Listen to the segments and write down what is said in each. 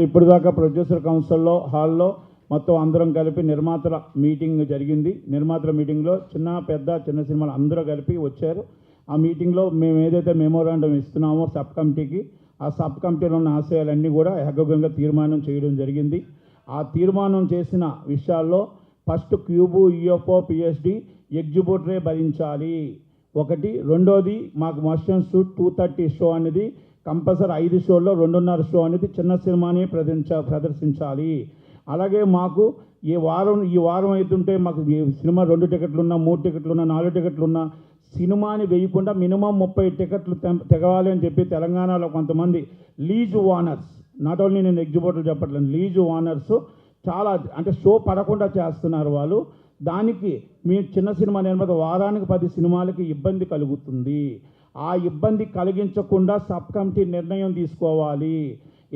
ఇప్పటిదాకా ప్రొడ్యూసర్ కౌన్సిల్లో హాల్లో మొత్తం అందరం కలిపి నిర్మాతల మీటింగ్ జరిగింది. నిర్మాతల మీటింగ్లో చిన్న సినిమాలు అందరూ కలిపి వచ్చారు. ఆ మీటింగ్లో మేము ఏదైతే మెమోరాండం ఇస్తున్నామో సబ్ కమిటీకి, ఆ సబ్ కమిటీలో ఉన్న ఆశయాలన్నీ కూడా ఏకగ్రీవంగా తీర్మానం చేయడం జరిగింది. ఆ తీర్మానం చేసిన విషయాల్లో ఫస్ట్ క్యూబు, యూఎఫ్ఓ, పిఎస్డి ఎగ్జిబ్యూటరే భరించాలి ఒకటి. రెండోది మాకు మోషన్ షూట్ 230 షో అనేది కంపల్సరీ 5 షోల్లో 2.5 షో అనేది చిన్న సినిమాని ప్రదర్శించాలి. అలాగే మాకు ఈ వారం అవుతుంటే మాకు సినిమా 2 టికెట్లున్నా, 3 టికెట్లున్నా, 4 టికెట్లున్నా సినిమాని వేయకుండా మినిమం 30 టికెట్లు తెగవాలి అని చెప్పి తెలంగాణలో కొంతమంది లీజ్ ఓనర్స్, నాట్ ఓన్లీ నేను ఎగ్జిబ్యూటర్లు చెప్పట్లేదు, లీజ్ ఓనర్స్ చాలా అంటే షో పడకుండా చేస్తున్నారు వాళ్ళు. దానికి మీ చిన్న సినిమా నిర్మాత వారానికి 10 సినిమాలకి ఇబ్బంది కలుగుతుంది. ఆ ఇబ్బంది కలిగించకుండా సబ్ కమిటీ నిర్ణయం తీసుకోవాలి.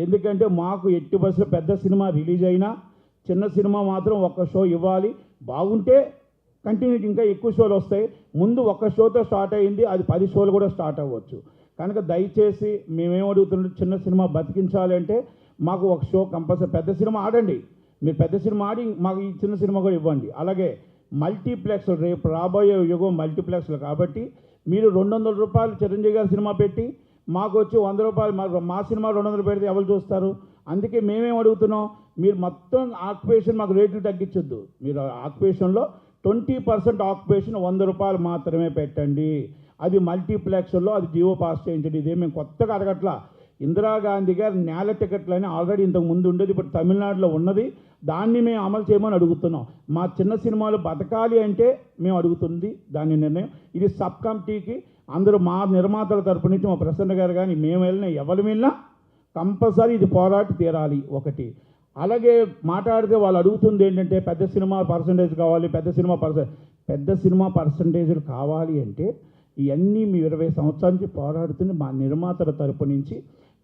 ఎందుకంటే మాకు ఎట్టి బస్సులో పెద్ద సినిమా రిలీజ్ అయినా చిన్న సినిమా మాత్రం ఒక్క షో ఇవ్వాలి. బాగుంటే కంటిన్యూటీ ఇంకా ఎక్కువ షోలు వస్తాయి. ముందు ఒక్క షోతో స్టార్ట్ అయ్యింది, అది 10 షోలు కూడా స్టార్ట్ అవ్వచ్చు. కనుక దయచేసి మేమేం అడుగుతుంటే చిన్న సినిమా బతికించాలి అంటే మాకు ఒక షో కంపల్సరీ. పెద్ద సినిమా ఆడండి, మీరు పెద్ద సినిమా ఆడి మాకు ఈ చిన్న సినిమా కూడా ఇవ్వండి. అలాగే మల్టీప్లెక్స్లు, రేపు రాబోయే యుగం మల్టీప్లెక్స్లు కాబట్టి మీరు 200 రూపాయలు చిరంజీవి గారి సినిమా పెట్టి మాకు వచ్చి 100 రూపాయలు మా సినిమా 200 పెడితే ఎవరు చూస్తారు? అందుకే మేమేం అడుగుతున్నాం, మీరు మొత్తం ఆక్యుపేషన్ మాకు రేట్లు తగ్గించొద్దు. మీరు ఆక్యుపేషన్లో 20% ఆక్యుపేషన్ 100 రూపాయలు మాత్రమే పెట్టండి. అది మల్టీప్లెక్స్లో అది జియో పాస్ చేయించండి. ఇదే మేము కొత్తగా అడగట్లా. ఇందిరాగాంధీ గారు నేల టికెట్లని ఆల్రెడీ ఇంతకు ముందు ఉండేది, ఇప్పుడు తమిళనాడులో ఉన్నది. దాన్ని మేము అమలు చేయమని అడుగుతున్నాం. మా చిన్న సినిమాలు బతకాలి అంటే మేము అడుగుతుంది దాని నిర్ణయం. ఇది సబ్ కమిటీకి అందరూ మా నిర్మాతల తరపు నుంచి మా ప్రసన్న గారు కానీ మేము వెళ్ళినా ఎవరు వెళ్ళినా కంపల్సరీ ఇది పోరాటి తీరాలి ఒకటి. అలాగే మాట్లాడితే వాళ్ళు అడుగుతుంది ఏంటంటే పెద్ద సినిమా పర్సంటేజ్ కావాలి, పెద్ద సినిమా పర్సంటేజ్లు కావాలి అంటే ఇవన్నీ మీ 20 సంవత్సరాల నుంచి పోరాడుతుంది మా నిర్మాతల తరపు నుంచి.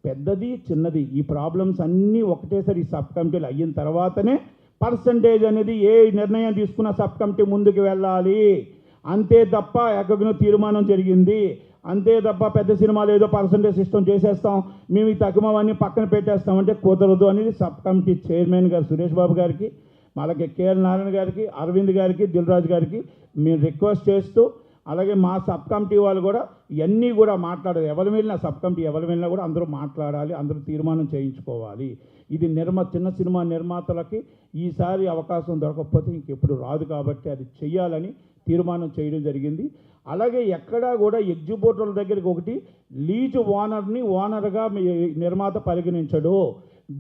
పెద్దది చిన్నది ఈ ప్రాబ్లమ్స్ అన్నీ ఒకటేసారి ఈ సబ్ కమిటీలు అయిన తర్వాతనే పర్సంటేజ్ అనేది ఏ నిర్ణయం తీసుకున్న సబ్ కమిటీ ముందుకు వెళ్ళాలి. అంతే తప్ప ఏకగ్రీవ తీర్మానం జరిగింది, అంతే తప్ప పెద్ద సినిమాలు ఏదో పర్సంటేజ్ సిస్టమ్ చేసేస్తాం, మేము ఈ తక్కువన్నీ పక్కన పెట్టేస్తామంటే కుదరదు అనేది సబ్ కమిటీ చైర్మన్ గారు సురేష్ బాబు గారికి, అలాగే కేఎల్ నారాయణ గారికి, అరవింద్ గారికి, దిల్ రాజు గారికి మేము రిక్వెస్ట్ చేస్తూ, అలాగే మా సబ్ కమిటీ వాళ్ళు కూడా ఇవన్నీ కూడా మాట్లాడాలి. ఎవరు వెళ్ళినా సబ్ కమిటీ ఎవరు వెళ్ళినా కూడా అందరూ మాట్లాడాలి, అందరూ తీర్మానం చేయించుకోవాలి. ఇది చిన్న సినిమా నిర్మాతలకి ఈసారి అవకాశం దొరకకపోతే ఇంకెప్పుడు రాదు కాబట్టి అది చెయ్యాలని తీర్మానం చేయడం జరిగింది. అలాగే ఎక్కడా కూడా ఎగ్జిబ్యూటర్ల దగ్గరికి ఒకటి లీజ్ ఓనర్ని ఓనర్గా నిర్మాత పరిగణించడు.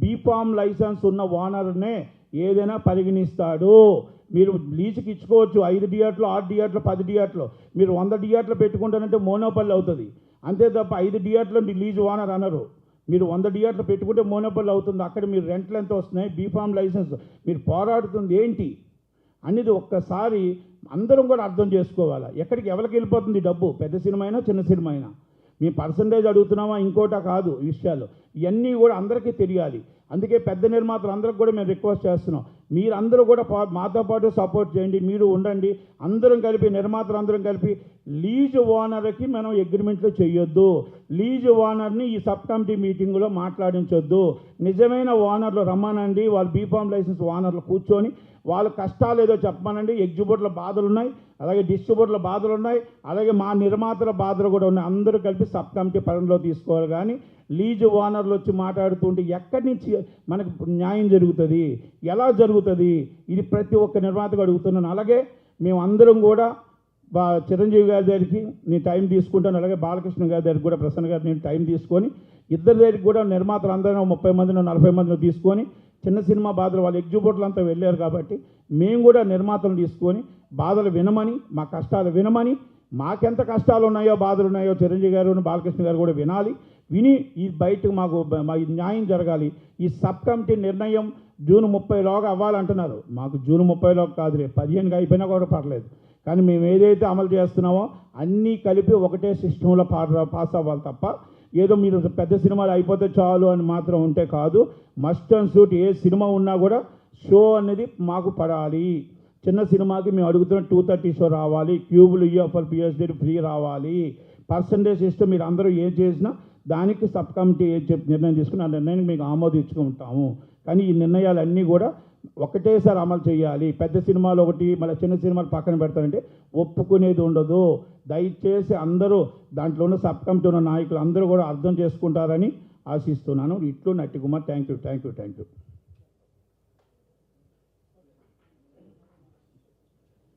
బీఫామ్ లైసెన్స్ ఉన్న ఓనర్నే ఏదైనా పరిగణిస్తాడు. మీరు లీజుకి ఇచ్చుకోవచ్చు 5 థియేటర్లు, 6 థియేటర్లు, 10 థియేటర్లు. మీరు 100 థియేటర్లు పెట్టుకుంటానంటే మోనోపల్లి అవుతుంది. అంతే తప్ప 5 థియేటర్లు లీజ్ ఓనర్ అనరు. మీరు 100 థియేటర్లు పెట్టుకుంటే మోనోపల్లి అవుతుంది. అక్కడ మీరు రెంట్లు ఎంత వస్తున్నాయి, బీఫామ్ లైసెన్స్ మీరు పోరాడుతుంది ఏంటి అనేది ఒక్కసారి అందరం కూడా అర్థం చేసుకోవాలి. ఎవరికి వెళ్ళిపోతుంది డబ్బు, పెద్ద సినిమా అయినా చిన్న సినిమా అయినా. మీ పర్సంటేజ్ అడుగుతున్నామా ఇంకోటా కాదు విషయాలు, ఇవన్నీ కూడా అందరికీ తెలియాలి. అందుకే పెద్ద నిర్మాతలు అందరికి కూడా మేము రిక్వెస్ట్ చేస్తున్నాం, మీరందరూ కూడా మాతో పాటు సపోర్ట్ చేయండి, మీరు ఉండండి. అందరం కలిపి నిర్మాతలు అందరం కలిపి లీజ్ ఓనర్కి మనం అగ్రిమెంట్లు చేయొద్దు. లీజ్ ఓనర్ని ఈ సబ్ కమిటీ మీటింగ్లో మాట్లాడించొద్దు. నిజమైన ఓనర్లు రమ్మనండి, వాళ్ళు బీఫామ్ లైసెన్స్ ఓనర్లు కూర్చొని వాళ్ళ కష్టాలు ఏదో చెప్పమనండి. ఎగ్జిబ్యూటర్ల బాధలు ఉన్నాయి, అలాగే డిస్ట్రిబ్యూటర్ల బాధలు ఉన్నాయి, అలాగే మా నిర్మాతల బాధలు కూడా ఉన్నాయి. అందరూ కలిపి సబ్ కమిటీ పరిధిలో తీసుకోవాలి. కానీ లీజ్ ఓనర్లు వచ్చి మాట్లాడుతుంటే ఎక్కడి నుంచి మనకు న్యాయం జరుగుతుంది, ఎలా జరుగుతుంది? ఇది ప్రతి ఒక్క నిర్మాతకు అడుగుతున్నాను. అలాగే మేము అందరం కూడా చిరంజీవి గారి దగ్గరికి నేను టైం తీసుకుంటాను, అలాగే బాలకృష్ణ గారి దగ్గరికి కూడా ప్రసన్న గారు నేను టైం తీసుకొని ఇద్దరి దగ్గరికి కూడా నిర్మాతలు అందరూ 30 మందిని 40 మందిని తీసుకొని చిన్న సినిమా బాధలు వాళ్ళు ఎగ్జిబ్యూటర్లు అంతా వెళ్ళారు కాబట్టి మేము కూడా నిర్మాతలు తీసుకొని బాధలు వినమని, మా కష్టాలు వినమని, మాకెంత కష్టాలు ఉన్నాయో బాధలు ఉన్నాయో చిరంజీవి గారు బాలకృష్ణ గారు కూడా వినాలి. విని ఈ బయటకు మాకు న్యాయం జరగాలి. ఈ సబ్ కమిటీ నిర్ణయం జూన్ 30లోగా అవ్వాలంటున్నారు. మాకు జూన్ 30లోకి కాదు, రేపు 15కి అయిపోయినా కూడా పర్లేదు. కానీ మేము ఏదైతే అమలు చేస్తున్నామో అన్నీ కలిపి ఒకటే సిస్టంలో పాస్ అవ్వాలి తప్ప ఏదో మీరు పెద్ద సినిమాలు అయిపోతే చాలు అని మాత్రం ఉంటే కాదు. Must and shoot A cinema ఉన్నా కూడా షో అనేది మాకు పడాలి. చిన్న సినిమాకి మేము అడుగుతున్న 230 షో రావాలి, క్యూబులు, యూఎఫ్ఎల్, పిఎస్డి ఫ్రీ రావాలి. పర్సంటేజ్ సిస్టమ్ మీరు అందరూ ఏం చేసినా దానికి సబ్ కమిటీ నిర్ణయం తీసుకుని ఆ నిర్ణయానికి మీకు ఆమోదించుకుంటాము. కానీ ఈ నిర్ణయాలన్నీ కూడా ఒకటేసారి అమలు చేయాలి. పెద్ద సినిమాలు ఒకటి మళ్ళీ చిన్న సినిమాలు పక్కన పెడతారంటే ఒప్పుకునేది ఉండదు. దయచేసి అందరూ దాంట్లో ఉన్న సబ్ కమిటీ ఉన్న నాయకులు అందరూ కూడా అర్థం చేసుకుంటారని ఆశిస్తున్నాను. ఇట్లు నట్టి కుమార్. Thank you.